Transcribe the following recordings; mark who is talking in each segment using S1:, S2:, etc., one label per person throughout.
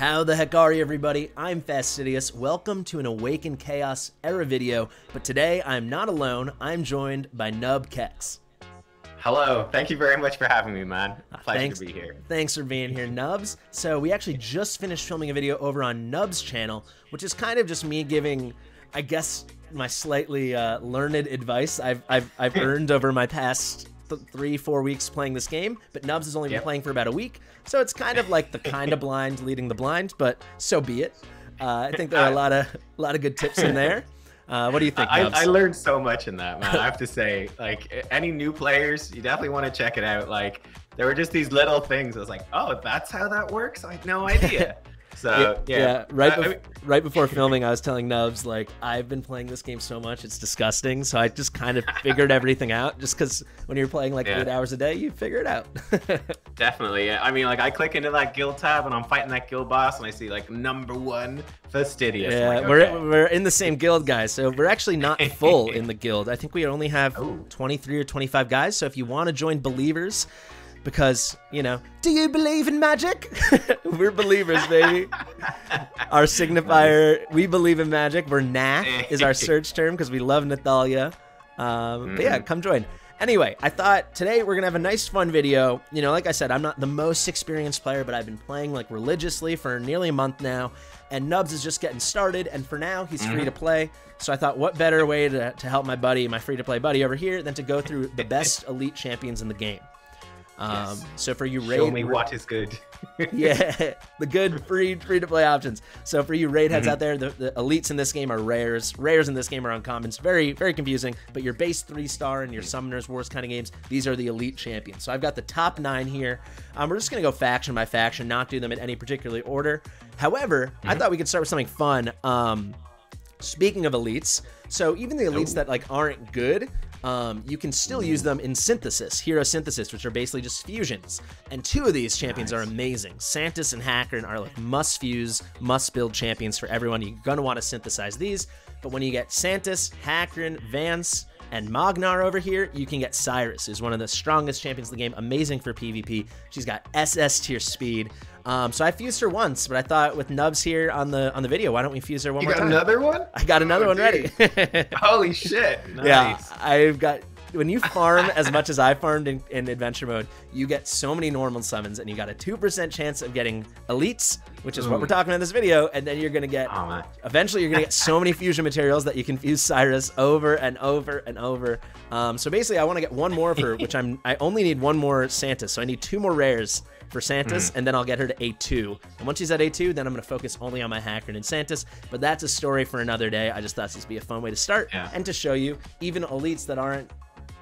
S1: How the heck are you, everybody? I'm Fastidious. Welcome to an Awaken Chaos era video, but today I'm not alone. I'm joined by Nubkeks.
S2: Hello. Thank you very much for having me, man. Pleasure to be here.
S1: Thanks for being here, Nubs. So we actually just finished filming a video over on Nubs' channel, which is kind of just me giving, I guess, my slightly learned advice I've earned over my past 3-4 weeks playing this game, but Nubs has only been playing for about a week, so it's kind of like the kind of blind leading the blind, but so be it. I think there are a lot of good tips in there. What do you think, Nubs?
S2: I learned so much in that, man. I have to say, like, any new players, you definitely want to check it out. Like, there were just these little things. I was like, oh, that's how that works? I had no idea. So yeah,
S1: right before filming, I was telling Nubs, like, I've been playing this game so much, it's disgusting. So I just kind of figured everything out, just because when you're playing like 8 hours a day, you figure it out.
S2: Definitely. Yeah. I mean, like, I click into that guild tab and I'm fighting that guild boss, and I see like #1 Fastidious.
S1: Yeah,
S2: like,
S1: we're in the same guild, guys. So we're actually not full in the guild. I think we only have 23 or 25 guys. So if you want to join believers, because, you know, do you believe in magic? We're believers, baby. Our signifier, we believe in magic. We're Nath is our search term because we love Nathalia. But yeah, come join. Anyway, I thought today we're going to have a nice fun video. You know, like I said, I'm not the most experienced player, but I've been playing like religiously for nearly a month now. And Nubs is just getting started, and for now, he's free to play. So I thought, what better way to help my buddy, my free-to-play buddy over here, than to go through the best elite champions in the game. So for you raid,
S2: show me what is good.
S1: Yeah, the good free to play options. So for you raid heads out there, the elites in this game are rares. Rares in this game are uncommons. Very confusing. But your base 3-star and your summoners wars kind of games, these are the elite champions. So I've got the top 9 here. We're just gonna go faction by faction, not do them in any particular order. However, I thought we could start with something fun. Speaking of elites, so even the elites that like aren't good, you can still use them in synthesis, hero synthesis, which are basically just fusions. And 2 of these champions are amazing. Santis and Hackern are like must fuse, must build champions for everyone. You're gonna want to synthesize these. But when you get Santis, Hackern, Vance, and Magnar over here, you can get Siress, who's one of the strongest champions in the game. Amazing for PvP. She's got SS tier speed. So I fused her once, but I thought with Nubs here on the video, why don't we fuse her one more time?
S2: You got another one?
S1: I got another one ready.
S2: Holy shit! Nice.
S1: Yeah, I've got. When you farm as much as I farmed in adventure mode, you get so many normal summons, and you got a 2% chance of getting elites, which is what we're talking in this video, and then you're gonna get. Eventually, you're gonna get so many fusion materials that you can fuse Siress over and over and over. So basically, I want to get one more for which I only need one more Santis, so I need 2 more rares for Santis, and then I'll get her to A2. And once she's at A2, then I'm going to focus only on my Hackern and Santis, but that's a story for another day. I just thought this would be a fun way to start, and to show you, even elites that aren't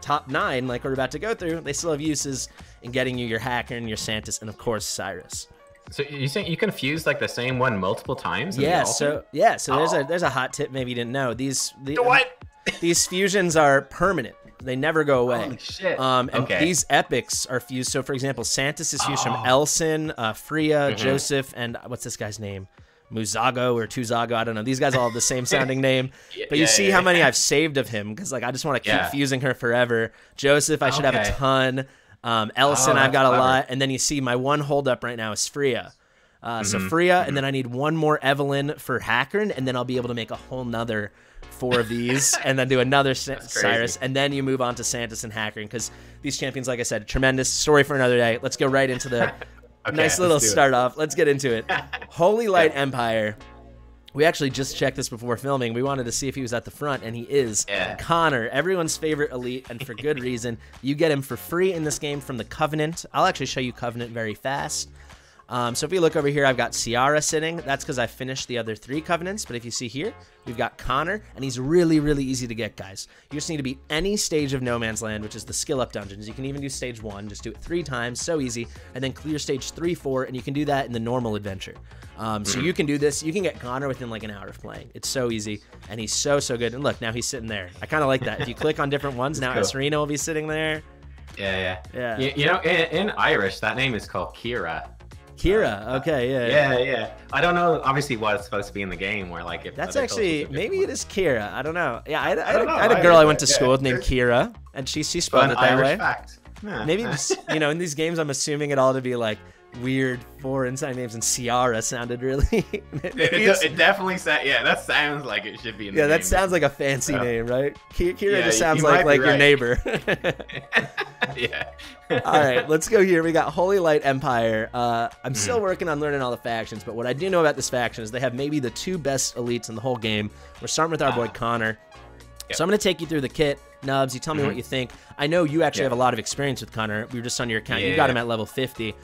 S1: top 9, like we're about to go through, they still have uses in getting you your Hackern, your Santis, and of course, Siress.
S2: So you think you can fuse like the same one multiple times?
S1: Yeah, so there's a hot tip maybe you didn't know. These fusions are permanent. They never go away.
S2: Holy shit.
S1: And these epics are fused. So, for example, Santis is fused from Elson, Freya, Joseph, and what's this guy's name? Muzago or Tuzago. I don't know. These guys all have the same sounding name. But you see how many I've saved of him, because like I just want to keep fusing her forever. Joseph, I should have a ton. Elson, I've got a lot. And then you see my one holdup right now is Freya. So Freya, and then I need one more Evelyn for Hackern, and then I'll be able to make a whole nother 4 of these, and then do another Siress, and then you move on to Santis and Hackern, because these champions, like I said, tremendous. Story for another day. Let's go right into the nice little start off. Let's get into it. Holy Light Empire. We actually just checked this before filming. We wanted to see if he was at the front, and he is. Connor, everyone's favorite elite, and for good reason. You get him for free in this game from the Covenant. I'll actually show you Covenant very fast. So if we look over here, I've got Ciara sitting. That's because I finished the other 3 Covenants. But if you see here, we've got Connor, and he's really easy to get, guys. You just need to beat any stage of No Man's Land, which is the skill up dungeons. You can even do stage 1. Just do it 3 times, so easy. And then clear stage 3, 4, and you can do that in the normal adventure. So you can do this. You can get Connor within like an hour of playing. It's so easy, and he's so good. And look, now he's sitting there. I kind of like that. If you click on different ones, now Serena will be sitting there.
S2: Yeah. You know, in Irish, that name is called Kira.
S1: Kira, okay,
S2: yeah. I don't know, obviously, what it's supposed to be in the game, where like if
S1: that's actually maybe it is Kira. I don't know. Yeah, I had a girl I went to school with named Kira, and she spelled it that way.
S2: Fact.
S1: Maybe you know, in these games, I'm assuming it all to be like weird foreign sounding names, and Ciara sounded really.
S2: it definitely sounds. Yeah, that sounds like it should be in the name.
S1: That sounds like a fancy name, right? Kira just sounds
S2: you
S1: like
S2: right.
S1: your neighbor.
S2: Yeah.
S1: All right, let's go here. We got Holy Light Empire. I'm still working on learning all the factions, but what I do know about this faction is they have maybe the 2 best elites in the whole game. We're starting with our boy Connor. Yep. So I'm going to take you through the kit. Nubs, you tell me what you think. I know you actually have a lot of experience with Connor. We were just on your account. You got him at level 50.
S2: He's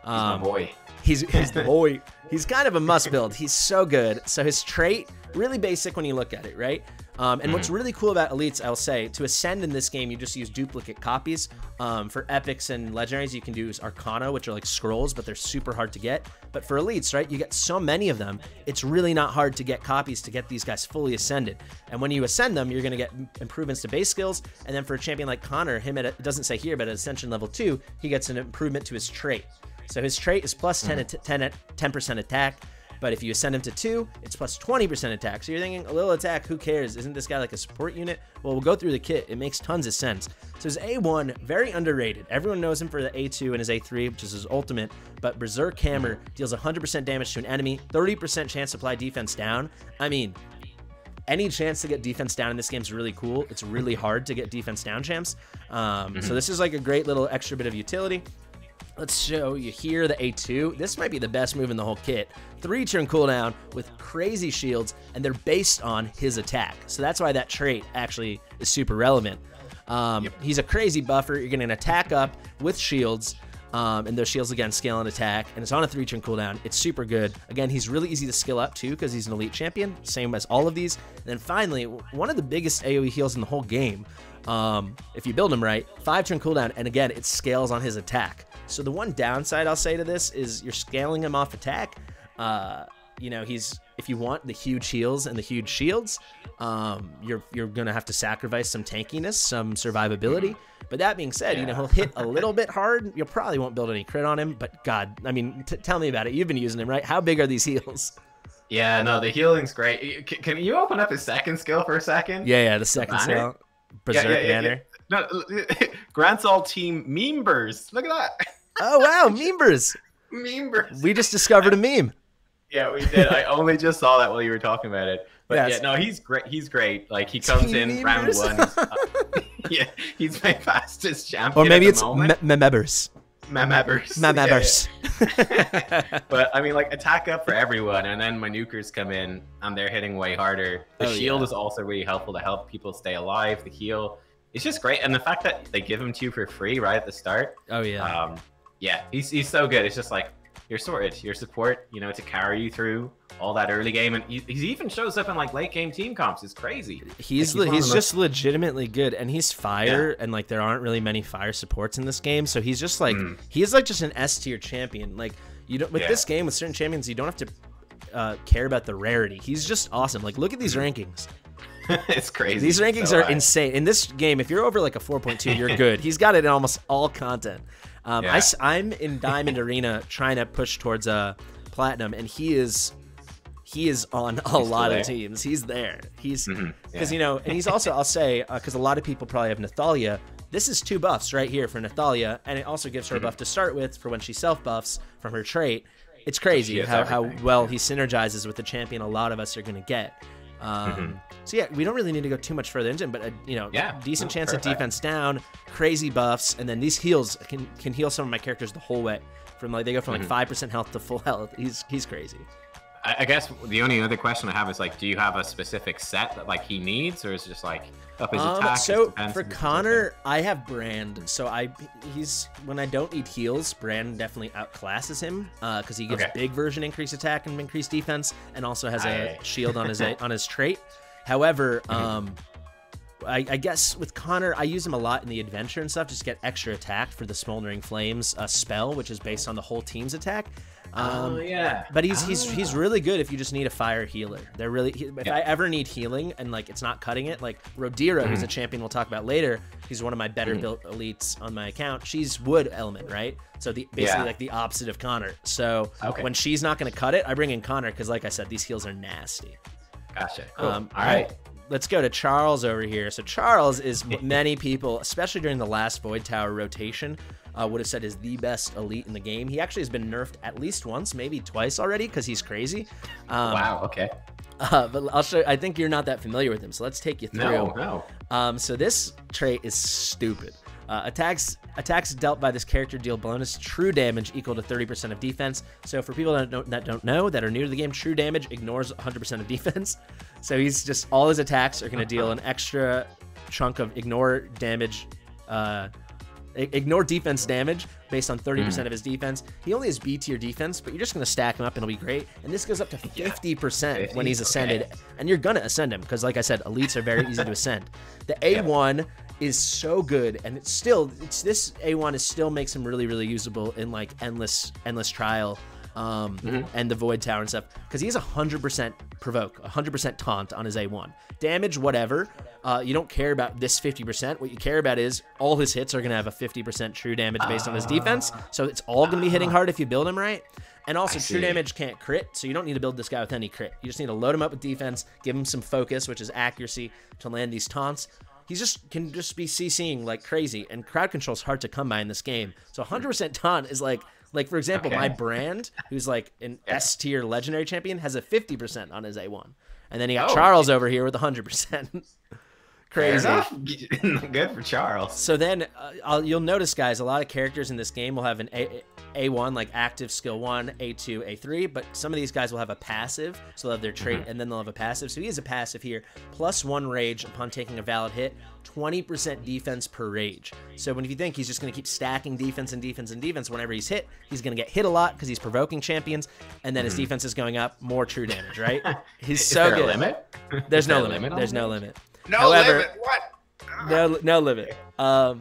S2: my boy.
S1: He's the boy. He's kind of a must build. He's so good. So his trait, really basic when you look at it, right? And what's really cool about elites, I'll say, to ascend in this game, you just use duplicate copies. For epics and legendaries, you can do Arcana, which are like scrolls, but they're super hard to get. But for elites, right, you get so many of them, it's really not hard to get copies to get these guys fully ascended. And when you ascend them, you're going to get improvements to base skills. And then for a champion like Connor, it doesn't say here, but at Ascension level 2, he gets an improvement to his trait. So his trait is plus 10% attack. But if you ascend him to 2, it's plus 20% attack. So you're thinking, a little attack, who cares? Isn't this guy like a support unit? Well, we'll go through the kit. It makes tons of sense. So his A1, very underrated. Everyone knows him for the A2 and his A3, which is his ultimate. But Berserk Hammer deals 100% damage to an enemy, 30% chance to apply defense down. I mean, any chance to get defense down in this game is really cool. It's really hard to get defense down champs. So this is like a great little extra bit of utility. Let's show you here the A2. This might be the best move in the whole kit. 3-turn cooldown with crazy shields, and they're based on his attack. So that's why that trait actually is super relevant. He's a crazy buffer. You're getting an attack up with shields, and those shields again scale on attack, and it's on a 3-turn cooldown. It's super good. Again, he's really easy to skill up too because he's an elite champion, same as all of these. And then finally, one of the biggest AoE heals in the whole game. If you build him right, 5-turn cooldown, and again, it scales on his attack. So the one downside I'll say to this is you're scaling him off attack. You know, if you want the huge heals and the huge shields, you're gonna have to sacrifice some tankiness, some survivability. But that being said, you know, he'll hit a little bit hard. You probably won't build any crit on him, but God, I mean, tell me about it. You've been using him, right? How big are these heals?
S2: Yeah, no, the healing's great. Can you open up his second skill for a second?
S1: Yeah, the second skill. Berserk Banner.
S2: No, grants all team members. Look at that.
S1: Oh wow, members.
S2: Members.
S1: We just discovered a meme.
S2: Yeah, we did. I only just saw that while you were talking about it. But yeah, no, he's great. He's great. Like he comes in round 1. Yeah, he's my fastest champion.
S1: Or maybe it's members.
S2: Members. But I mean, like attack up for everyone, and then my nukers come in and they're hitting way harder. The shield is also really helpful to help people stay alive. The heal, it's just great, and the fact that they give him to you for free right at the start.
S1: Oh yeah.
S2: Yeah, he's so good. It's just like you're sorted. Your support, you know, to carry you through all that early game, and he even shows up in like late game team comps. It's crazy.
S1: He's just legitimately good, and he's fire, and like there aren't really many fire supports in this game, so he's just like he's like just an S tier champion. Like you don't with this game with certain champions, you don't have to care about the rarity. He's just awesome. Like look at these rankings.
S2: It's crazy.
S1: These rankings are insane. In this game, if you're over like a 4.2, you're good. He's got it in almost all content. I'm in Diamond Arena trying to push towards Platinum, and he is on a lot of teams. He's there. He's because you know, and he's also, I'll say, because a lot of people probably have Nathalia. This is 2 buffs right here for Nathalia, and it also gives her a buff to start with for when she self buffs from her trait. It's crazy how well he synergizes with the champion a lot of us are going to get. So yeah, we don't really need to go too much further into it, but you know, decent chance of defense down, crazy buffs, and then these heals can heal some of my characters the whole way. From like they go from like 5% health to full health. He's crazy.
S2: I guess the only other question I have is like, do you have a specific set that like he needs, or is it just like up his attack?
S1: So for Connor, I have Brand. So he's when I don't need heals, Brand definitely outclasses him because he gives big version increased attack and increased defense, and also has a shield on his trait. However, I guess with Connor, I use him a lot in the adventure and stuff, just to get extra attack for the Smoldering Flames spell, which is based on the whole team's attack. But he's really good if you just need a fire healer. They're really if I ever need healing and like it's not cutting it, like Rodira, who's a champion we'll talk about later. He's one of my better built elites on my account. She's wood element, right? So basically like the opposite of Connor. So when she's not going to cut it, I bring in Connor because, like I said, these heals are nasty.
S2: Gotcha. Cool. All right.
S1: Let's go to Charles over here. So Charles is many people, especially during the last Void Tower rotation, would have said is the best elite in the game. He actually has been nerfed at least once, maybe twice already, because he's crazy.
S2: Wow, okay.
S1: But I'll show. I think you're not that familiar with him, so let's take you through.
S2: No.
S1: So this trait is stupid. Attacks dealt by this character deal bonus true damage equal to 30% of defense. So for people that don't know, that are new to the game, true damage ignores 100% of defense. So he's just, all his attacks are going to deal an extra chunk of ignore damage, ignore defense damage based on 30% of his defense. He only has B tier defense, but you're just going to stack him up and it'll be great. And this goes up to 50% when he's ascended. And you're going to ascend him because, like I said, elites are very easy to ascend. The A1 is so good, and this A1 is still makes him really, really usable in like endless trial and the void tower and stuff, because he's 100% provoke, 100% taunt on his A1. Damage, whatever. You don't care about this 50%. What you care about is all his hits are going to have a 50% true damage based on his defense. So it's all going to be hitting hard if you build him right. And also, true damage can't crit, so you don't need to build this guy with any crit. You just need to load him up with defense, give him some focus, which is accuracy, to land these taunts. He can just be CCing like crazy, and crowd control is hard to come by in this game. So 100% taunt is like for example, my Brand, who's like an S tier legendary champion, has a 50% on his A1, and then you got Charles over here with 100%. Crazy.
S2: Good for Charles.
S1: So then you'll notice, guys, a lot of characters in this game will have an A1, like active skill 1, A2, A3, but some of these guys will have a passive, so they'll have their trait, and then they'll have a passive. So he has a passive here, +1 rage upon taking a valid hit, 20% defense per rage. So if you think he's just going to keep stacking defense and defense and defense, whenever he's hit, he's going to get hit a lot because he's provoking champions, and then his defense is going up, more true damage, right? He's so good.
S2: Is there a limit?
S1: There's no limit. There's no limit.
S3: However, limit. What?
S1: No limit. And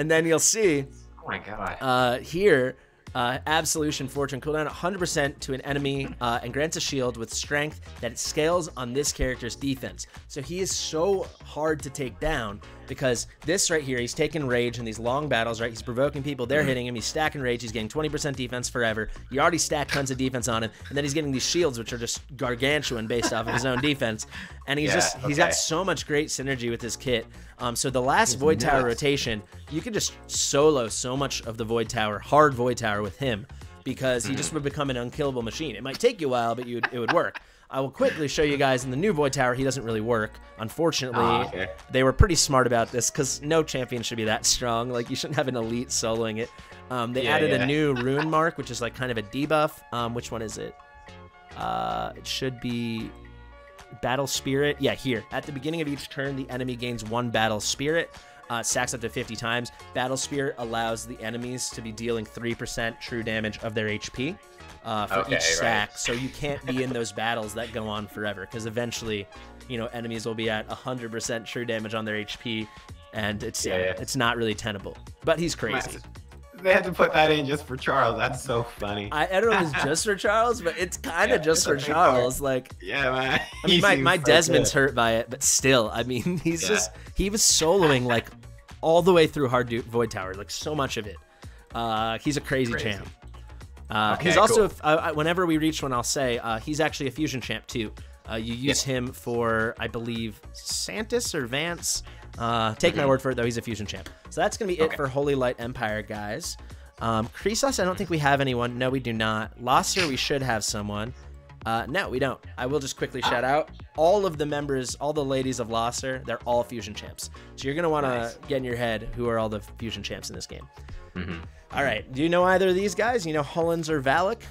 S1: then you'll see.
S2: Oh my god.
S1: Here, Absolution Fortune cooldown 100% to an enemy and grants a shield with strength that scales on this character's defense. So he is so hard to take down because this right here, he's taking rage in these long battles, right? He's provoking people, they're hitting him, he's stacking rage, he's getting 20% defense forever. You already stacked tons of defense on him, and then he's getting these shields, which are just gargantuan based off of his own defense. And he's he's got so much great synergy with his kit. So the last Void Tower rotation, you could just solo so much of the Void Tower, hard Void Tower with him, because he just would become an unkillable machine. It might take you a while, but it would work. I will quickly show you guys in the new Void Tower, he doesn't really work. Unfortunately, they were pretty smart about this because no champion should be that strong. Like, you shouldn't have an elite soloing it. They added a new rune mark, which is like kind of a debuff. Which one is it? It should be Battle Spirit. Yeah, here. At the beginning of each turn, the enemy gains 1 Battle Spirit. Stacks up to 50 times. Battle Spirit allows the enemies to be dealing 3% true damage of their HP for each stack. So you can't be in those battles that go on forever, because eventually, you know, enemies will be at 100% true damage on their HP, and it's not really tenable. But he's crazy.
S2: They had to put that in just for Charles. That's so funny.
S1: I don't know if it's just for Charles, but it's kind of just for Charles. Like,
S2: man.
S1: I mean, my Desmond's hurt by it, but still, I mean, he's just, he was soloing like all the way through hard Void Tower, like so much of it. He's a crazy champ. He's also, whenever we reach one, I'll say, he's actually a fusion champ too. You use him for, I believe, Santis or Vance. Take my word for it, though, he's a fusion champ. So that's going to be it for Holy Light Empire, guys. Krisos, I don't think we have anyone. No, we do not. Lasser, we should have someone. No, we don't. I will just quickly shout out all of the members, all the ladies of Lasser, they're all fusion champs. So you're going to want to get in your head who are all the fusion champs in this game. All right. Do you know either of these guys? You know Hulens or Valuk?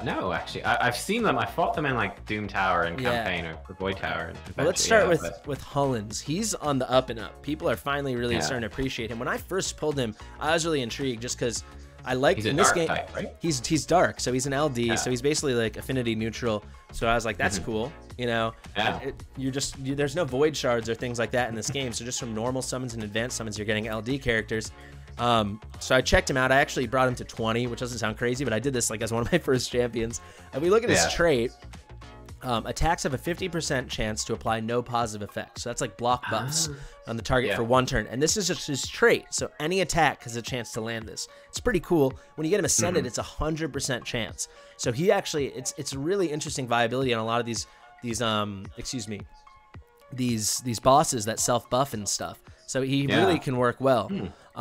S2: No, actually. I've seen them. I fought them in like Doom Tower and Campaign or Void Tower.
S1: Well, let's start with Hulens. He's on the up and up. People are finally really starting to appreciate him. When I first pulled him, I was really intrigued just because I liked in this game. Type, right? He's dark, so he's an LD, so he's basically like affinity neutral. So I was like, that's cool, you know. There's no void shards or things like that in this game. So just from normal summons and advanced summons, you're getting LD characters. So I checked him out. I actually brought him to 20, which doesn't sound crazy, but I did this like as one of my first champions. And we look at his trait. Attacks have a 50% chance to apply no positive effects. So that's like block buffs on the target for 1 turn. And this is just his trait. So any attack has a chance to land this. It's pretty cool. When you get him ascended, it's a 100% chance. So he actually, it's a really interesting viability on a lot of these bosses that self-buff and stuff. So he really can work well.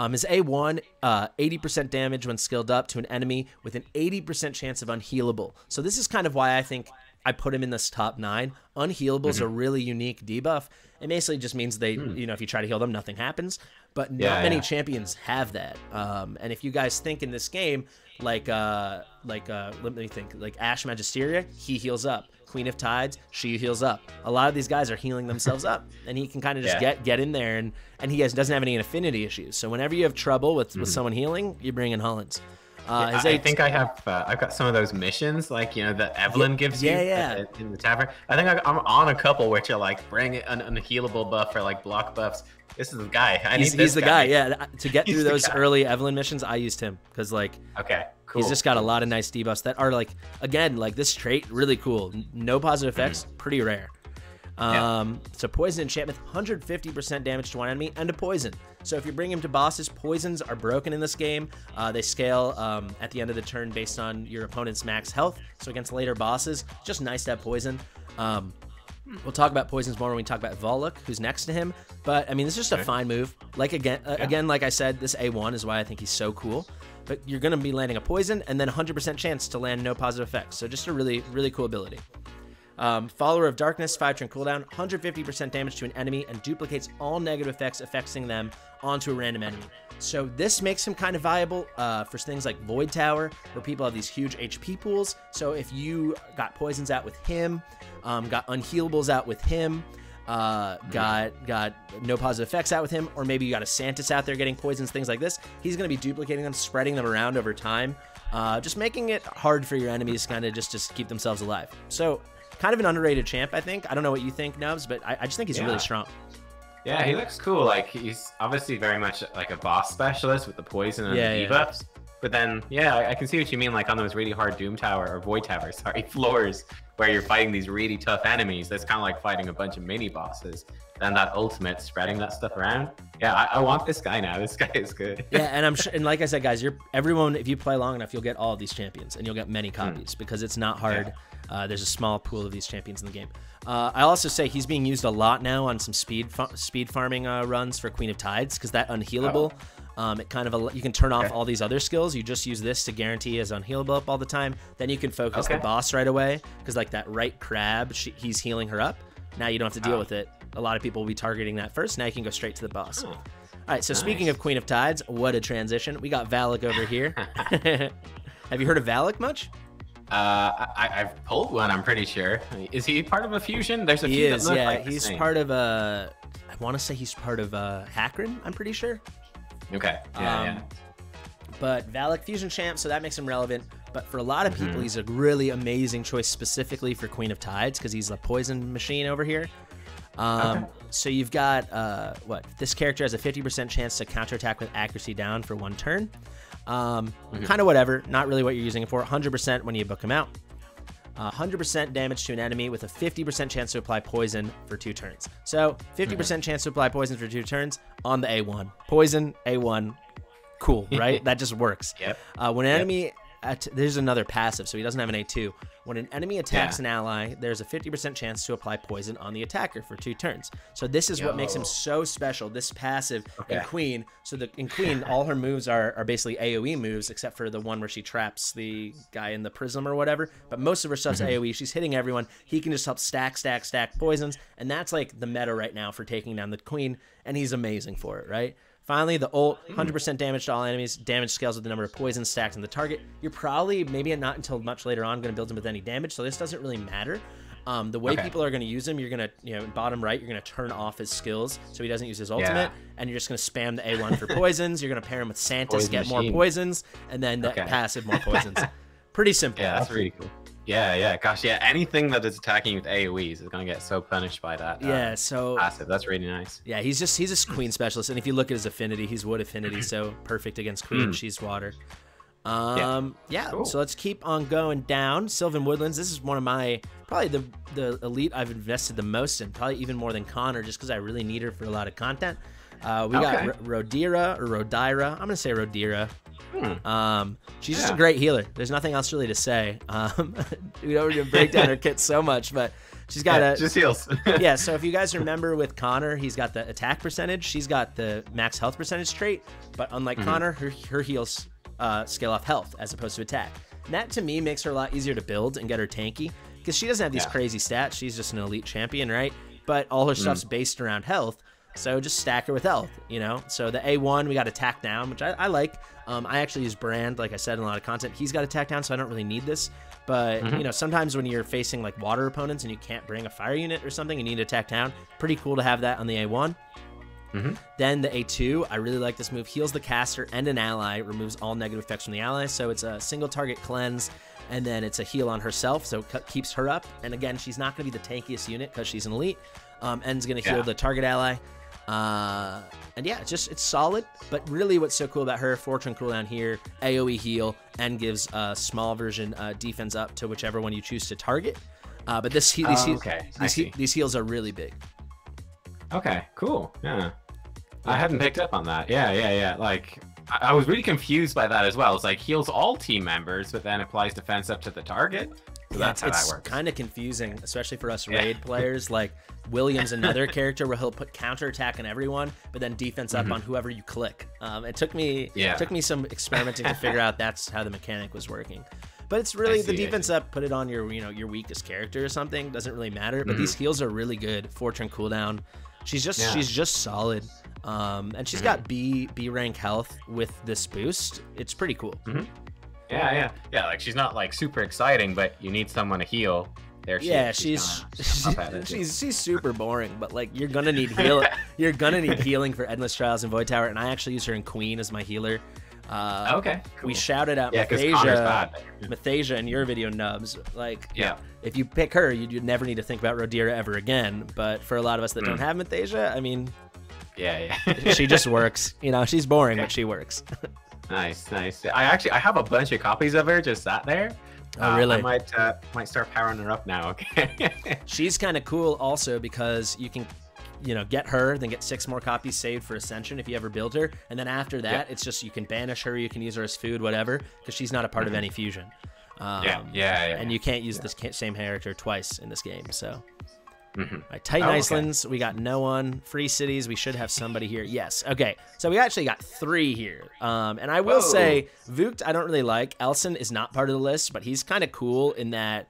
S1: His A1, 80% damage when skilled up to an enemy with an 80% chance of unhealable. So this is kind of why I think I put him in this top 9. Unhealable is a really unique debuff. It basically just means they, you know, if you try to heal them, nothing happens. But not many champions have that. And if you guys think in this game, let me think, like Ashe Magisteria, he heals up. Queen of Tides, she heals up. A lot of these guys are healing themselves up, and he can kind of just get in there, and he doesn't have any affinity issues. So whenever you have trouble with someone healing, you bring in Hulens.
S2: I think I've got some of those missions, like, you know, that Evelyn gives you in the tavern. I think I'm on a couple which are like bring an unhealable buff or like block buffs. This is the guy. He's the guy.
S1: Yeah, to get through those early Evelyn missions, I used him because like
S2: cool.
S1: He's just got a lot of nice debuffs that are like, again, like this trait really cool. No positive effects, pretty rare. So poison enchantment, 150% damage to one enemy and a poison. So if you bring him to bosses, poisons are broken in this game. They scale at the end of the turn based on your opponent's max health. So against later bosses, just nice to have poison. We'll talk about poisons more when we talk about Valuk, who's next to him. But I mean, this is just a fine move. Like again, like I said, this A1 is why I think he's so cool. But you're going to be landing a poison and then 100% chance to land no positive effects. So just a really, really cool ability. Follower of Darkness, 5-turn cooldown, 150% damage to an enemy, and duplicates all negative effects affecting them onto a random enemy. So this makes him kind of viable for things like Void Tower, where people have these huge HP pools. So if you got poisons out with him, got unhealables out with him, got no positive effects out with him, or maybe you got a Santis out there getting poisons, things like this, he's going to be duplicating them, spreading them around over time, just making it hard for your enemies kind of just to keep themselves alive. So kind of an underrated champ, I think. I don't know what you think, Nubs, but I just think he's really strong.
S2: Yeah, he looks cool. Like, he's obviously very much like a boss specialist with the poison and the debuffs. But then, I can see what you mean, like on those really hard Doom Tower, or Void Tower, sorry, floors, where you're fighting these really tough enemies. That's kind of like fighting a bunch of mini bosses. Then that ultimate, spreading that stuff around. Yeah, I want this guy now. This guy is good.
S1: Yeah, and I'm sure, and like I said, guys, everyone, if you play long enough, you'll get all of these champions, and you'll get many copies because it's not hard. There's a small pool of these champions in the game. I also say he's being used a lot now on some speed farming runs for Queen of Tides, because that unhealable, it kind of you can turn off all these other skills. You just use this to guarantee his unhealable up all the time. Then you can focus the boss right away, because like that right crab, he's healing her up. Now you don't have to deal with it. A lot of people will be targeting that first. Now you can go straight to the boss. All right, so speaking of Queen of Tides, what a transition. We got Valuk over here. Have you heard of Valuk much?
S2: I've pulled one, I'm pretty sure. Is he part of a fusion? There's a few.
S1: He is, yeah. Like he's part of a, I want to say he's part of a Hakron, I'm pretty sure.
S2: Okay, yeah.
S1: But Valuk fusion champ, so that makes him relevant. But for a lot of people, he's a really amazing choice specifically for Queen of Tides, because he's a poison machine over here. So you've got, this character has a 50% chance to counterattack with accuracy down for 1 turn. Kind of whatever, not really what you're using it for. 100% when you book him out. 100% damage to an enemy with a 50% chance to apply poison for 2 turns. So 50% chance to apply poison for 2 turns on the A1. Poison, A1, cool, right? That just works. When an enemy, there's another passive, so he doesn't have an A2. When an enemy attacks an ally, there's a 50% chance to apply poison on the attacker for 2 turns. So this is what makes him so special, this passive in Queen. So in Queen, all her moves are basically AoE moves, except for the one where she traps the guy in the prism or whatever. But most of her stuff's AoE. She's hitting everyone. He can just help stack poisons. And that's like the meta right now for taking down the Queen. And he's amazing for it, right? Finally, the ult, 100% damage to all enemies. Damage scales with the number of poisons stacked in the target. You're probably, maybe not until much later on, going to build him with any damage, so this doesn't really matter. The way people are going to use him, you're going to, bottom right, you're going to turn off his skills so he doesn't use his ultimate, and you're just going to spam the A1 for poisons. You're going to pair him with Santis, get more poisons, and then the passive, more poisons. Pretty simple.
S2: Yeah, that's really cool. Yeah, gosh, anything that is attacking with AoEs is going to get so punished by that.
S1: So
S2: passive. That's really nice.
S1: Yeah, he's a Queen specialist, and if you look at his affinity, he's wood affinity, so perfect against Queen. She's water. Cool. So let's keep on going down. Sylvan Woodlands. This is one of my probably the elite I've invested the most in, probably even more than Connor, just because I really need her for a lot of content. We got Rodira or Rodira. I'm gonna say Rodira. She's just a great healer. There's nothing else really to say. We don't really break down her kit so much, but She's got
S2: just heals.
S1: Yeah, so if you guys remember with Connor, he's got the attack percentage. She's got the max health percentage trait. But unlike Connor, her heals scale off health as opposed to attack. And that, to me, makes her a lot easier to build and get her tanky. Because she doesn't have these crazy stats. She's just an elite champion, right? But all her stuff's based around health. So just stack her with health, you know? So the A1, we got attack down, which I like. I actually use Brand, like I said, in a lot of content. He's got attack down, so I don't really need this. But, you know, sometimes when you're facing, like, water opponents and you can't bring a fire unit or something, you need to attack down. Pretty cool to have that on the A1. Then the A2, I really like this move. Heals the caster and an ally, removes all negative effects from the ally. So it's a single target cleanse, and then it's a heal on herself, so it keeps her up. And again, she's not going to be the tankiest unit because she's an elite. End's going to heal the target ally. And yeah, it's solid. But really what's so cool about her, Fortune cooldown here, AoE heal, and gives a small version defense up to whichever one you choose to target. But these heals are really big.
S2: Okay, cool. Yeah. I hadn't picked up on that. Yeah. Like, I was really confused by that as well. It's like heals all team members, but then applies defense up to the target. So that's how that works.
S1: It's kind of confusing, especially for us raid players. Like, William's another character where he'll put counterattack on everyone, but then defense up on whoever you click. It took me some experimenting to figure out that's how the mecanic was working. But it's really the defense up, put it on your your weakest character or something, doesn't really matter. But these heals are really good. Fortune cooldown. She's just solid. And she's got B rank health with this boost. It's pretty cool.
S2: Yeah. Like, she's not like super exciting, but you need someone to heal.
S1: She's super boring, but like you're gonna need heal. You're gonna need healing for Endless Trials and Void Tower, and I actually use her in Queen as my healer.
S2: Okay, cool.
S1: We shouted out Mathasia in your video, Nubs. Like, if you pick her, you'd never need to think about Rodira ever again. But for a lot of us that don't have Mathasia, I mean, she just works. You know, she's boring, but she works.
S2: Nice. I have a bunch of copies of her just sat there.
S1: Oh, really?
S2: I might start powering her up now. Okay.
S1: She's kind of cool also because you can, get her, then get 6 more copies saved for Ascension if you ever build her, and then after that, it's just you can banish her, you can use her as food, whatever, because she's not a part of any fusion. And you can't use this same character twice in this game. So. Right, Titan Icelands, we got no one. Free cities, we should have somebody here. Yes, okay. So we actually got 3 here. And I will say, Vukt I don't really like. Elson is not part of the list, but he's kind of cool in that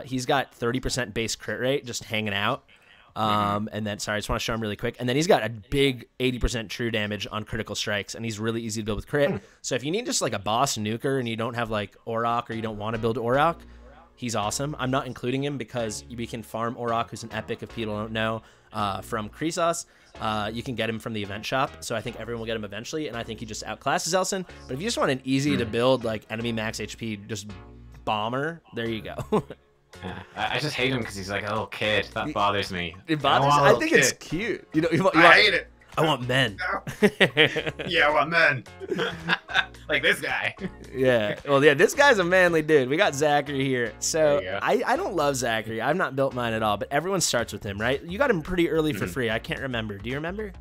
S1: he's got 30% base crit rate just hanging out. And then, sorry, I just want to show him really quick. And then he's got a big 80% true damage on critical strikes, and he's really easy to build with crit. So if you need just like a boss nuker and you don't have like Orok or you don't want to build Orok, he's awesome. I'm not including him because we can farm Orok, who's an epic if people don't know, from Krisos. You can get him from the event shop, so I think everyone will get him eventually, and I think he just outclasses Elson. But if you just want an easy to build, like enemy max HP, just bomber, there you go.
S2: I just hate him because he's like a little kid. That bothers me.
S1: It bothers. I think it's cute. I
S3: hate it.
S1: I want men.
S3: Yeah, I want men.
S2: Like this guy.
S1: Yeah. Well, yeah, this guy's a manly dude. We got Zachary here. So I don't love Zachary. I've not built mine at all, but everyone starts with him, right? You got him pretty early for free. I can't remember. Do you remember?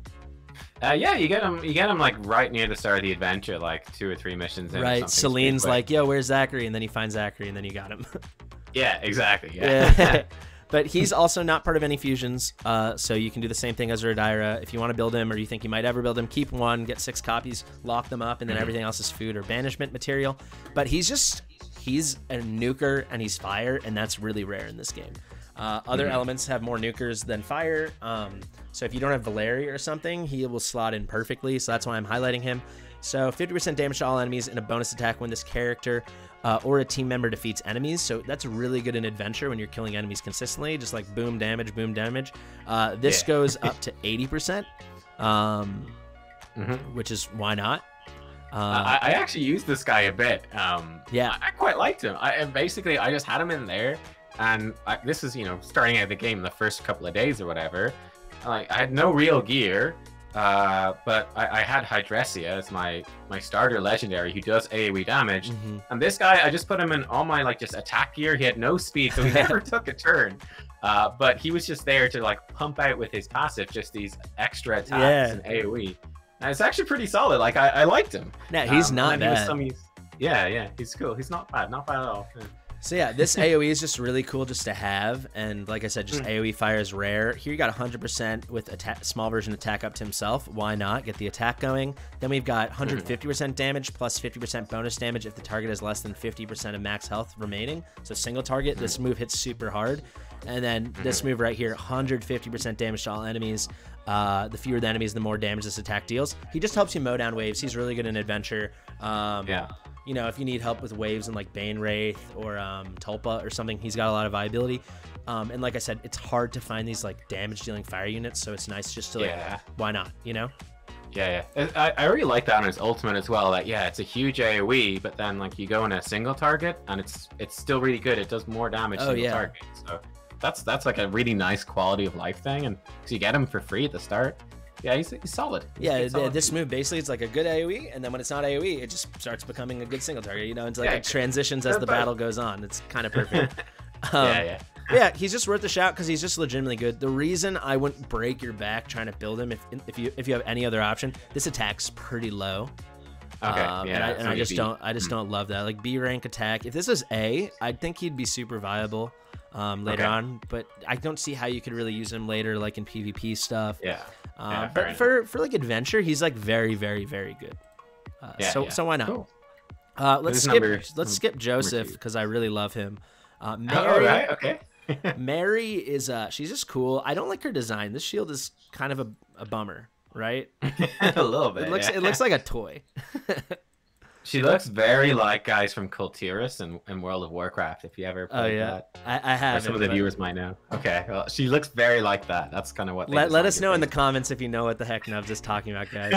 S2: Yeah, you get him like right near the start of the adventure, like 2 or 3 missions in.
S1: Right. Celine's like, yo, where's Zachary? And then you find Zachary, and then you got him.
S2: Yeah, exactly. Yeah.
S1: But he's also not part of any fusions, so you can do the same thing as Rodira. If you want to build him or you think you might ever build him, keep 1, get 6 copies, lock them up, and then everything else is food or banishment material. But he's a nuker and he's fire, and that's really rare in this game. Other elements have more nukers than fire, so if you don't have Valeria or something, he will slot in perfectly, so that's why I'm highlighting him. So 50% damage to all enemies and a bonus attack when this character or a team member defeats enemies. So that's really good in adventure when you're killing enemies consistently, just like boom damage, boom damage. This goes up to 80%, which is why not.
S2: I actually used this guy a bit. I quite liked him. I just had him in there, and this is starting out the game the first couple of days or whatever. I had no real gear. But I had Hydresia as my starter legendary who does AoE damage, and this guy I just put him in all my just attack gear. He had no speed, so he never took a turn. But he was just there to pump out with his passive just these extra attacks and AoE. And it's actually pretty solid. I liked him.
S1: Yeah, he's not bad.
S2: He's cool. He's not bad at all. Yeah.
S1: So yeah, this AoE is just really cool just to have, and like I said, just AoE fire is rare. Here you got 100% with small version attack up to himself. Why not? Get the attack going. Then we've got 150% damage plus 50% bonus damage if the target has less than 50% of max health remaining. So single target, this move hits super hard. And then this move right here, 150% damage to all enemies. The fewer the enemies, the more damage this attack deals. He just helps you mow down waves. He's really good in adventure. You know, if you need help with waves in like Bane Wraith or Tulpa or something, he's got a lot of viability. And like I said, it's hard to find these like damage dealing fire units, so it's nice just to like, why not, you know?
S2: Yeah. I really like that on his ultimate as well. That it's a huge AoE, but then like you go in a single target and it's still really good. It does more damage single target. So that's like a really nice quality of life thing, and so you get him for free at the start. Yeah, he's solid.
S1: This move basically it's like a good AoE, and then when it's not AoE, it just starts becoming a good single target. You know, it's like it transitions as the battle goes on. It's kind of perfect. Yeah, he's just worth a shout because he's just legitimately good. The reason I wouldn't break your back trying to build him if you have any other option, this attack's pretty low. And I just don't love that. Like B rank attack. If this was A, I'd think he'd be super viable later on, but I don't see how you could really use him later, like in PvP stuff. But for like adventure, he's like very, very, very good. So why not?
S2: Cool.
S1: Let's skip Joseph because I really love him. Mary, Mary is she's just cool. I don't like her design. This shield is kind of a bummer, right?
S2: A little bit.
S1: It looks like a toy.
S2: She looks very like guys from Kultiris and World of Warcraft, if you ever played that.
S1: I have.
S2: Some of the viewers might know. Okay, well, she looks very like that. That's kind of what they
S1: let us know in the comments if you know what the heck Nubs is talking about, guys.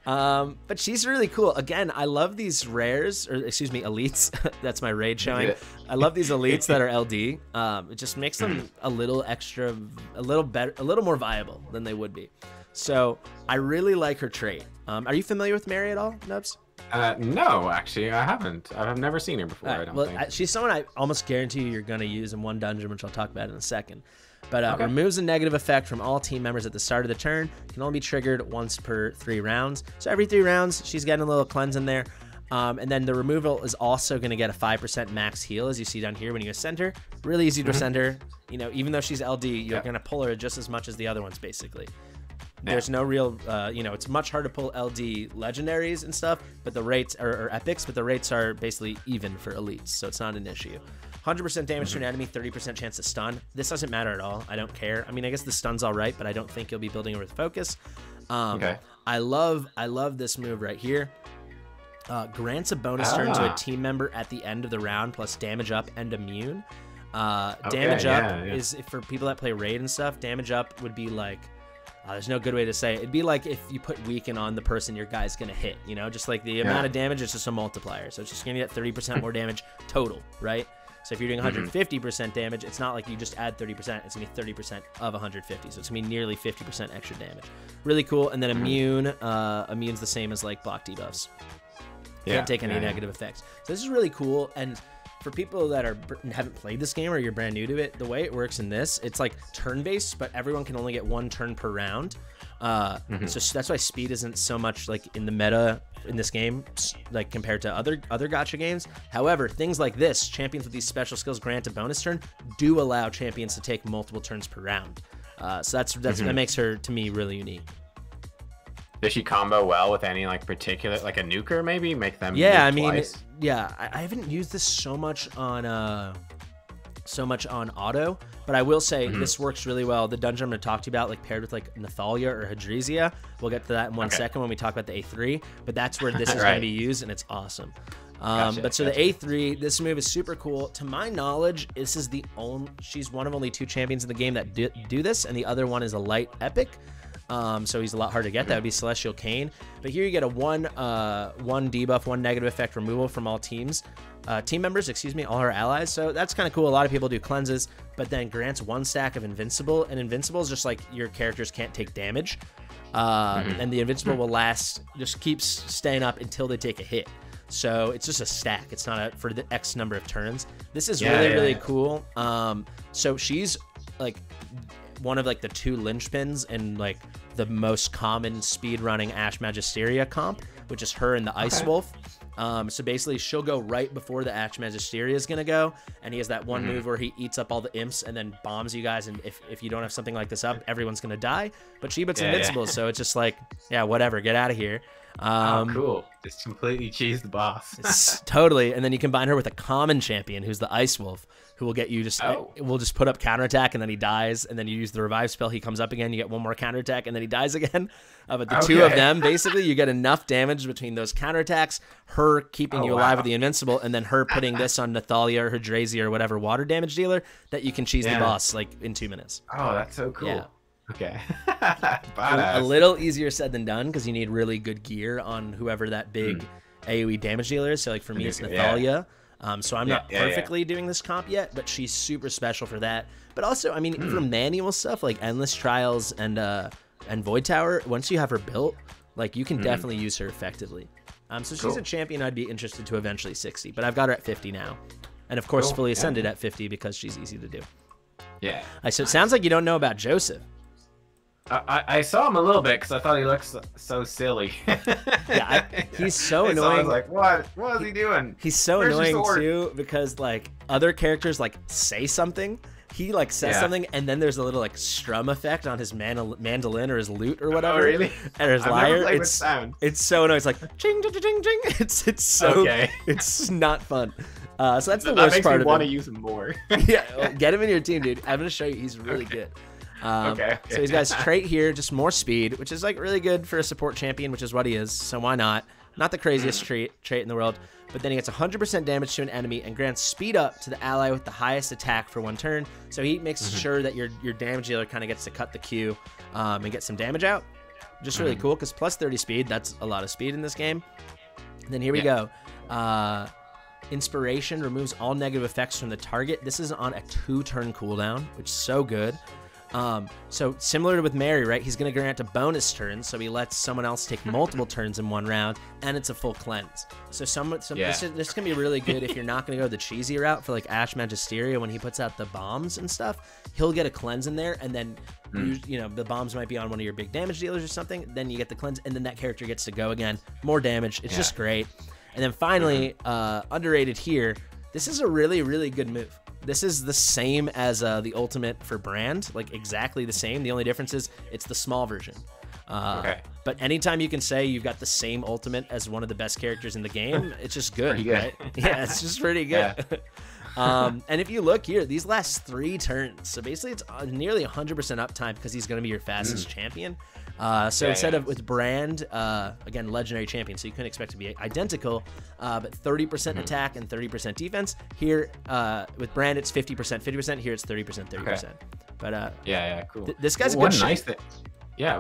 S1: But she's really cool. Again, I love these rares, or excuse me, elites. That's my raid showing. I love these elites that are LD. It just makes them a little extra, a little better, a little more viable than they would be. So I really like her trait. Are you familiar with Mary at all, Nubs?
S2: No, actually, I haven't. I've never seen her before. I don't think.
S1: She's someone I almost guarantee you're going to use in one dungeon, which I'll talk about in a second. But removes a negative effect from all team members at the start of the turn. Can only be triggered once per 3 rounds. So every 3 rounds, she's getting a little cleanse in there. And then the removal is also going to get a 5% max heal, as you see down here when you ascend her. Really easy to ascend her. You know, even though she's LD, you're going to pull her just as much as the other ones, basically. There's no real, you know, it's much harder to pull LD legendaries and stuff, but the rates are epics, but the rates are basically even for elites, so it's not an issue. 100% damage to an enemy, 30% chance to stun. This doesn't matter at all. I don't care. I mean, I guess the stun's all right, but I don't think you'll be building it with focus. I love this move right here. Grants a bonus turn to a team member at the end of the round, plus damage up and immune. Damage up is for people that play raid and stuff. Damage up would be like, there's no good way to say it. It'd be like if you put weaken on the person your guy's gonna hit, you know, just like the amount of damage is just a multiplier. So it's just gonna get 30% more damage total, right? So if you're doing 150% damage, it's not like you just add 30%, it's gonna be 30% of 150. So it's gonna be nearly 50% extra damage. Really cool. And then immune, immune's the same as like block debuffs. Can't take any negative effects. So this is really cool. And for people that haven't played this game or you're brand new to it, the way it works in this, it's like turn-based, but everyone can only get 1 turn per round. So that's why speed isn't so much like in the meta in this game, like compared to other gacha games. However, things like this, champions with these special skills grant a bonus turn, do allow champions to take multiple turns per round. So that makes her, to me, really unique.
S2: Does she combo well with any like particular, like a nuker maybe? Make them
S1: I mean, I haven't used this so much on auto, but I will say this works really well. The dungeon I'm going to talk to you about, like paired with like Nathalia or Hadrizia, we'll get to that in one second when we talk about the A3, but that's where this is going to be used, and it's awesome. But so the A3, this move is super cool. To my knowledge, this is she's one of only 2 champions in the game that do this, and the other one is a light epic. So he's a lot harder to get. That would be Celestial Kane. But here you get a one debuff, 1 negative effect removal from all team members, all her allies. So that's kind of cool. A lot of people do cleanses, but then grants 1 stack of Invincible. And Invincible is just like your characters can't take damage. And the Invincible will last, just keeps staying up until they take a hit. So it's just a stack. It's not for the X number of turns. This is really cool. So she's like one of like the 2 linchpins and like the most common speed running Ash Magisteria comp, which is her and the Ice Wolf. So basically, she'll go right before the Archmagisteria is going to go, and he has that one move where he eats up all the imps and then bombs you guys, and if you don't have something like this up, everyone's going to die. But Sheebut's invincible, so it's just like, yeah, whatever, get out of here.
S2: Oh, cool. Just completely cheese the boss.
S1: Totally. And then you combine her with a common champion who's the Ice Wolf, who will get you just will just put up counterattack, and then he dies, and then you use the revive spell, he comes up again, you get one more counterattack, and then he dies again. But the two of them, basically, you get enough damage between those counterattacks, her keeping you alive with the invincible, and then her putting this on Nathalia or Hydrasia or whatever water damage dealer, that you can cheese the boss like in 2 minutes.
S2: Oh, that's so cool. Yeah. Okay.
S1: A little easier said than done, because you need really good gear on whoever that big AoE damage dealer is. So like for me, it's Nathalia. So I'm not perfectly doing this comp yet, but she's super special for that. But also, I mean, for manual stuff like Endless Trials and Void Tower, once you have her built, like you can definitely use her effectively. So she's a champion I'd be interested to eventually 60, but I've got her at 50 now. And of course, fully ascended at 50 because she's easy to do.
S2: Yeah.
S1: So it sounds like you don't know about Joseph.
S2: I saw him a little bit because I thought he looked so silly.
S1: He's so annoying.
S2: So I was like, what is he doing?
S1: He's so annoying too, because like other characters like say something, he like says something, and then there's a little like strum effect on his mandolin or his lute or whatever.
S2: Oh, really?
S1: And his lyre. It's so annoying. It's like ching ching ching ching. It's so it's not fun. So that's the worst part of it.
S2: That makes me want to use him more.
S1: Well, get him in your team, dude. I'm gonna show you. He's really good. So he's got his trait here, just more speed, which is like really good for a support champion, which is what he is. So why not? Not the craziest trait in the world, but then he gets 100% damage to an enemy and grants speed up to the ally with the highest attack for 1 turn. So he makes sure that your damage dealer kind of gets to cut the queue and get some damage out. Just really cool, because plus 30 speed, that's a lot of speed in this game. And then here we go. Inspiration removes all negative effects from the target. This is on a 2-turn cooldown, which is so good. So similar to with Mary, right? He's going to grant a bonus turn, so he lets someone else take multiple turns in 1 round, and it's a full cleanse. So this can be really good if you're not going to go the cheesy route for like Archmagisteria. When he puts out the bombs and stuff, he'll get a cleanse in there, and then you know, the bombs might be on one of your big damage dealers or something. Then you get the cleanse, and then that character gets to go again. More damage. It's just great. And then finally, underrated here, this is a really, really good move. This is the same as the ultimate for Brand, like exactly the same. The only difference is it's the small version. But anytime you can say you've got the same ultimate as one of the best characters in the game, it's just good, right? Yeah, it's just pretty good. And if you look here, these last 3 turns, so basically it's nearly 100% uptime because he's going to be your fastest champion. So instead of with Brand, again, legendary champion, so you couldn't expect to be identical, but 30% attack and 30% defense. Here, with Brand, it's 50%, 50%. Here, it's 30%, 30%. But
S2: cool.
S1: This guy's a good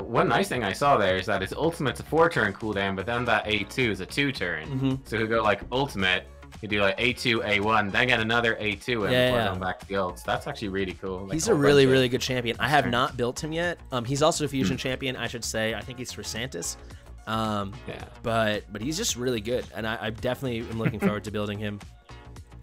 S2: one nice thing I saw there is that his ultimate's a 4-turn cooldown, but then that A2 is a 2-turn. So he'll go like ultimate. You do like A2, A1, then get another A2 and before going back to guilds. That's actually really cool. Like,
S1: he's a really, really good champion. I have not built him yet. He's also a fusion champion, I should say. I think he's for Santis. But he's just really good, and I definitely am looking forward to building him.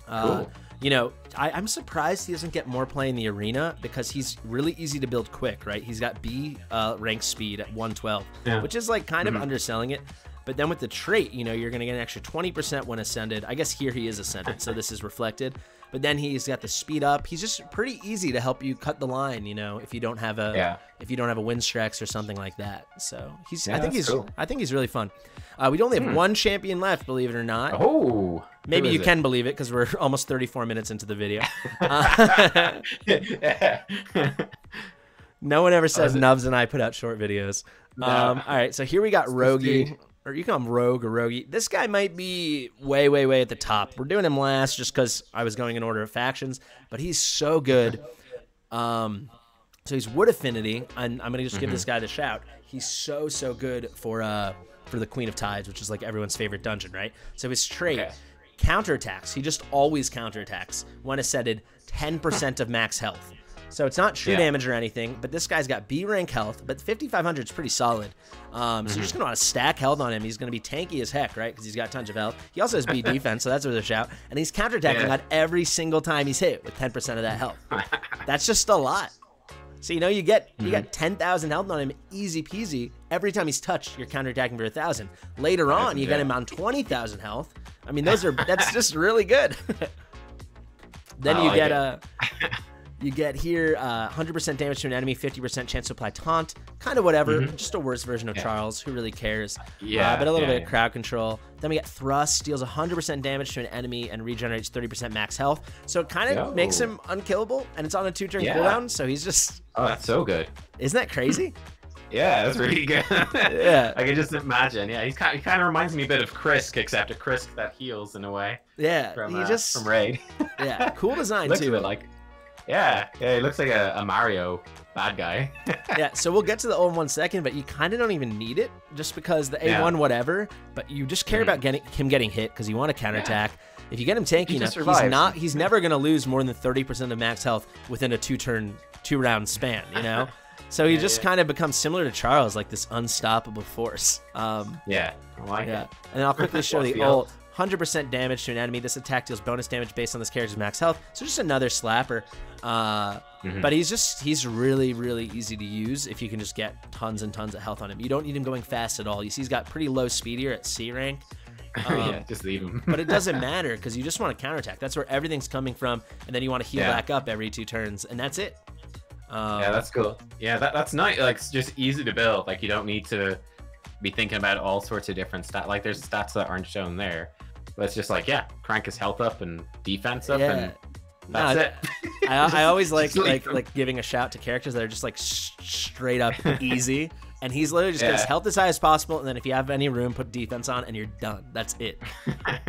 S2: Cool.
S1: You know, I'm surprised he doesn't get more play in the arena, because he's really easy to build quick, right? He's got B rank speed at 112, which is like kind of underselling it. But then with the trait, you know, you're going to get an extra 20% when ascended. I guess here he is ascended, so this is reflected. But then he's got the speed up. He's just pretty easy to help you cut the line, you know, if you don't have a Windstrex or something like that. So I think he's really fun. We only have 1 champion left, believe it or not.
S2: Oh,
S1: maybe you can believe it, because we're almost 34 minutes into the video. No one ever says Nubs and I put out short videos. No. All right, so here we got Rogge. Or you call him Rogue or Rogge. This guy might be way, way, way at the top. We're doing him last just because I was going in order of factions, but he's so good. So he's Wood Affinity, and I'm going to just give this guy the shout. He's so, so good for the Queen of Tides, which is like everyone's favorite dungeon, right? So his trait, counterattacks. He just always counterattacks. When ascended, 10% of max health. So it's not true damage or anything, but this guy's got B rank health, but 5,500 is pretty solid. So you're just going to want to stack health on him. He's going to be tanky as heck, right? Because he's got tons of health. He also has B defense, so that's worth a shout. And he's counterattacking on every single time he's hit with 10% of that health. That's just a lot. So, you know, you got 10,000 health on him, easy peasy, every time he's touched, you're counterattacking for 1,000. Later on, you get him on 20,000 health. I mean, that's just really good. Then you get here 100% damage to an enemy, 50% chance to apply taunt, kind of whatever, just a worse version of Charles. Who really cares? But a little bit of crowd control. Then we get thrust, deals 100% damage to an enemy and regenerates 30% max health. So it kind of makes him unkillable, and it's on a 2-turn cooldown. So he's just
S2: that's so good.
S1: Isn't that crazy?
S2: Yeah, that's really good. I can just imagine. Yeah, he kind of reminds me a bit of Krisk, except a Krisk that heals in a way.
S1: Yeah,
S2: from Raid.
S1: Yeah, cool design
S2: looks
S1: too.
S2: A bit like, yeah, it looks like a Mario bad guy.
S1: Yeah, so we'll get to the O in 1 second, but you kind of don't even need it, just because the A1 whatever. But you just care about him getting hit because you want to counterattack. If you get him tanky enough, he's never going to lose more than 30% of max health within a 2-round span. You know. So he just kind of becomes similar to Charles, like this unstoppable force.
S2: I like it. And
S1: then I'll quickly show the ult. 100% damage to an enemy. This attack deals bonus damage based on this character's max health. So just another slapper. But he's really, really easy to use if you can just get tons and tons of health on him. You don't need him going fast at all. You see he's got pretty low speed here at C rank.
S2: Just leave him.
S1: But it doesn't matter because you just want to counterattack. That's where everything's coming from. And then you want to heal back up every 2 turns. And that's it.
S2: Yeah, that's cool. Yeah, that's nice. Like, it's just easy to build. Like, you don't need to be thinking about all sorts of different stats. Like, there's stats that aren't shown there. But it's just like, crank his health up and defense up, and that's it.
S1: I always like giving a shout to characters that are just like straight up easy. And he's literally just gets health as high as possible, and then if you have any room, put defense on, and you're done. That's it.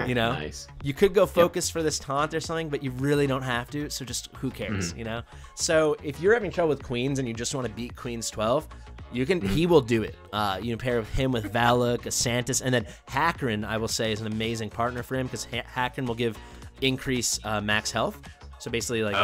S1: You know?
S2: Nice.
S1: You could go focus for this taunt or something, but you really don't have to, so just who cares, you know? So if you're having trouble with Queens and you just want to beat Queens 12, you can. He will do it. You can pair him with Valuk, Santis, and then Hakrin, I will say, is an amazing partner for him, because Hakrin will give increase max health. So basically, like,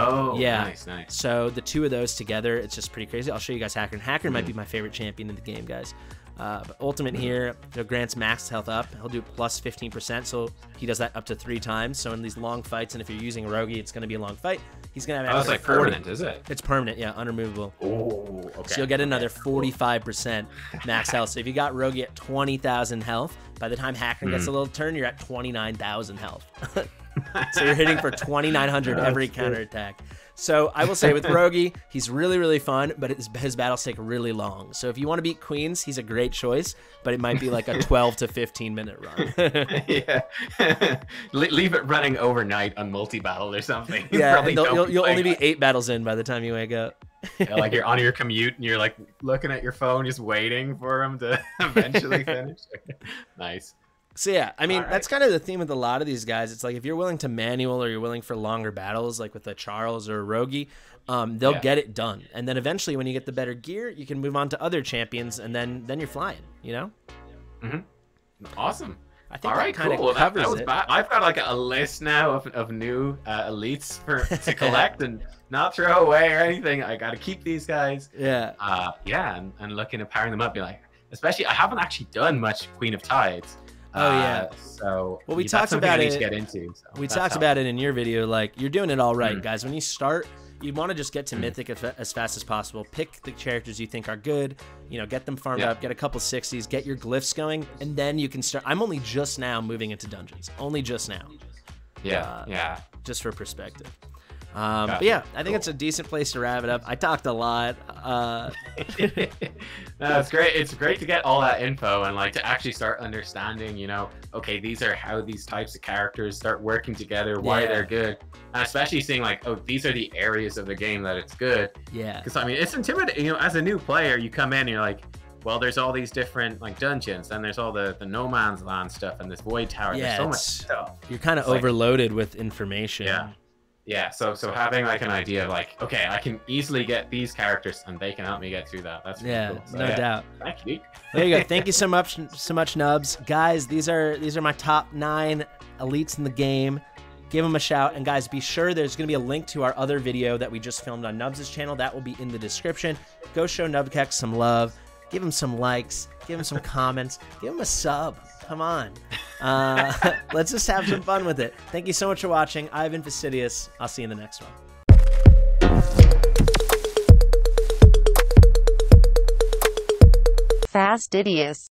S2: nice.
S1: So the 2 of those together, it's just pretty crazy. I'll show you guys Hakrin. Hakrin might be my favorite champion in the game, guys. But Ultimate here, grants max health up. He'll do plus 15%, so he does that up to 3 times. So in these long fights, and if you're using Rogge, it's going to be a long fight. He's going to have
S2: it's like 40. Permanent, is it?
S1: It's permanent, yeah, unremovable.
S2: Oh, okay.
S1: So you'll get another 45% max health. So if you got Rogge at 20,000 health, by the time Hakrin gets a little turn, you're at 29,000 health. So you're hitting for 2,900 every counterattack. So I will say with Rogge, he's really, really fun, but his battles take really long. So if you want to beat Queens, he's a great choice, but it might be like a 12 to 15-minute
S2: run. Leave it running overnight on multi-battle or something.
S1: Yeah, you'll only be 8 battles in by the time you wake up.
S2: Like you're on your commute and you're like looking at your phone, just waiting for him to eventually finish. Nice.
S1: So yeah, I mean, that's kind of the theme with a lot of these guys. It's like if you're willing to manual or you're willing for longer battles, like with a Charles or a Rogge, they'll get it done. And then eventually, when you get the better gear, you can move on to other champions, and then you're flying. You know?
S2: Awesome.
S1: I think that kind of covers it.
S2: I've got like a list now of new elites to collect and not throw away or anything. I got to keep these guys.
S1: Yeah.
S2: And looking at powering them up, be like, especially I haven't actually done much Queen of Tides. So
S1: we talked about it.
S2: To get into, so
S1: we talked about it in your video. Like, you're doing it all right, guys. When you start, you want to just get to Mythic as fast as possible. Pick the characters you think are good. You know, get them farmed up. Get a couple 60s. Get your glyphs going, and then you can start. I'm only just now moving into dungeons. Only just now.
S2: Yeah.
S1: Just for perspective. But yeah, I think it's a decent place to wrap it up. I talked a lot.
S2: No, it's great. It's great to get all that info and like to actually start understanding, you know, okay, these are how these types of characters start working together, why they're good. And especially seeing like, oh, these are the areas of the game that it's good.
S1: Yeah.
S2: Because I mean, it's intimidating. You know, as a new player, you come in and you're like, well, there's all these different like dungeons, and there's all the no man's land stuff and this void tower.
S1: Yeah,
S2: there's so much stuff.
S1: You're kind of overloaded with information.
S2: Yeah, so having like an idea of like, okay, I can easily get these characters and they can help me get through that. That's really cool. So,
S1: no doubt.
S2: Thank you.
S1: There you go. Thank you so much, Nubs. Guys, these are my top 9 elites in the game. Give them a shout, and guys, be sure there's going to be a link to our other video that we just filmed on Nubs' channel. That will be in the description. Go show Nubkeks some love. Give him some likes. Give him some comments. Give him a sub. Come on. Let's just have some fun with it. Thank you so much for watching. I've been Fastidious. I'll see you in the next one.
S4: Fastidious.